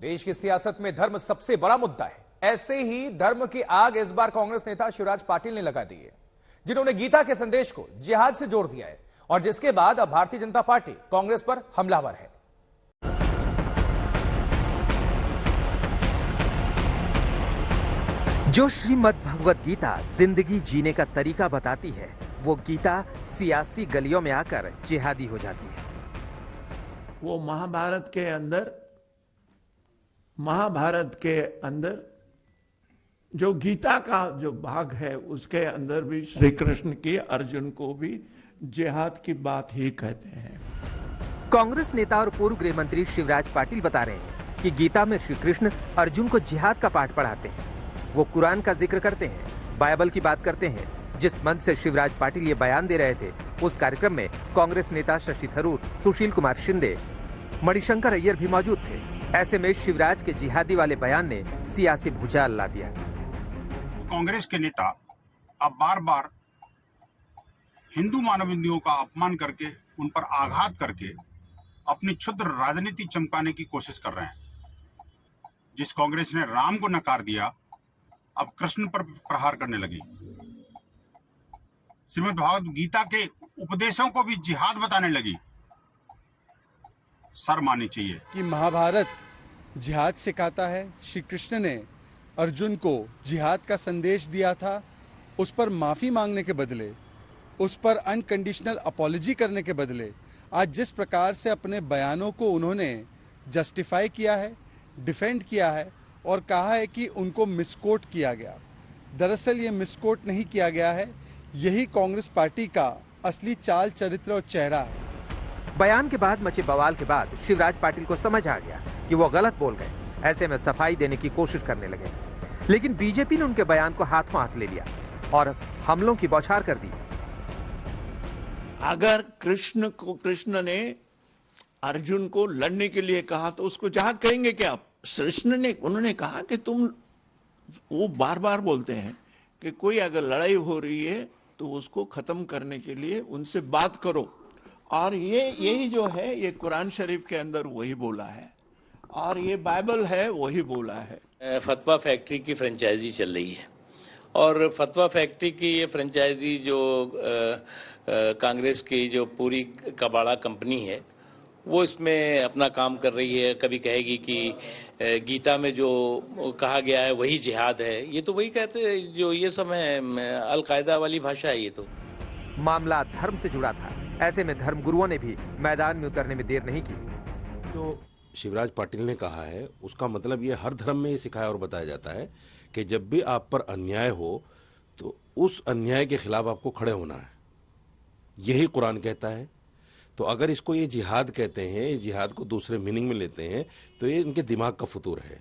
देश की सियासत में धर्म सबसे बड़ा मुद्दा है। ऐसे ही धर्म की आग इस बार कांग्रेस नेता शिवराज पाटिल ने लगा दी है, जिन्होंने गीता के संदेश को जिहाद से जोड़ दिया है और जिसके बाद अब भारतीय जनता पार्टी कांग्रेस पर हमलावर है। जो श्रीमद् भगवत गीता जिंदगी जीने का तरीका बताती है, वो गीता सियासी गलियों में आकर जिहादी हो जाती है। वो महाभारत के अंदर जो गीता का जो भाग है, उसके अंदर भी श्री कृष्ण की अर्जुन को भी जिहाद की बात ही कहते हैं। कांग्रेस नेता और पूर्व गृह मंत्री शिवराज पाटिल बता रहे हैं कि गीता में श्री कृष्ण अर्जुन को जिहाद का पाठ पढ़ाते हैं। वो कुरान का जिक्र करते हैं, बाइबल की बात करते हैं। जिस मंच से शिवराज पाटिल ये बयान दे रहे थे, उस कार्यक्रम में कांग्रेस नेता शशि थरूर, सुशील कुमार शिंदे, मणिशंकर अय्यर भी मौजूद थे। ऐसे में शिवराज के जिहादी वाले बयान ने सियासी भूचाल ला दिया। कांग्रेस के नेता अब बार बार हिंदू मानवाधिकारों का अपमान करके, उन पर आघात करके अपनी क्षुद्र राजनीति चमकाने की कोशिश कर रहे हैं। जिस कांग्रेस ने राम को नकार दिया, अब कृष्ण पर प्रहार करने लगी। श्रीमद् भगवत गीता के उपदेशों को भी जिहाद बताने लगी। शर्म माननी चाहिए कि महाभारत जिहाद सिखाता है। श्री कृष्ण ने अर्जुन को जिहाद का संदेश दिया था। उस पर माफी मांगने के बदले, उस पर अनकंडीशनल अपॉलॉजी करने के बदले, आज जिस प्रकार से अपने बयानों को उन्होंने जस्टिफाई किया है, डिफेंड किया है और कहा है कि उनको मिसकोट किया गया। दरअसल ये मिसकोट नहीं किया गया है। यही कांग्रेस पार्टी का असली चाल, चरित्र और चेहरा है। बयान के बाद मचे बवाल के बाद शिवराज पाटिल को समझ आ गया कि वो गलत बोल गए। ऐसे में सफाई देने की कोशिश करने लगे, लेकिन बीजेपी ने उनके बयान को हाथों हाथ ले लिया और हमलों की बौछार कर दी। अगर कृष्ण ने अर्जुन को लड़ने के लिए कहा तो उसको जिहाद कहेंगे क्या? उन्होंने कहा कि वो बार बार बोलते हैं कि कोई अगर लड़ाई हो रही है तो उसको खत्म करने के लिए उनसे बात करो। और यही जो है, ये कुरान शरीफ के अंदर वही बोला है और ये बाइबल है वही बोला है। फतवा फैक्ट्री की फ्रेंचाइजी चल रही है और फतवा फैक्ट्री की ये फ्रेंचाइजी जो कांग्रेस की जो पूरी कबाड़ा कंपनी है, वो इसमें अपना काम कर रही है। कभी कहेगी कि गीता में जो कहा गया है वही जिहाद है। ये तो वही कहते हैं, जो ये सब है अलकायदा वाली भाषा है। ये तो मामला धर्म से जुड़ा था। ऐसे में धर्म गुरुओं ने भी मैदान में उतरने में देर नहीं की। जो शिवराज पाटिल ने कहा है, उसका मतलब ये हर धर्म में ये सिखाया और बताया जाता है कि जब भी आप पर अन्याय हो तो उस अन्याय के खिलाफ आपको खड़े होना है। यही कुरान कहता है। तो अगर इसको ये जिहाद कहते हैं, ये जिहाद को दूसरे मीनिंग में लेते हैं, तो ये इनके दिमाग का फतूर है।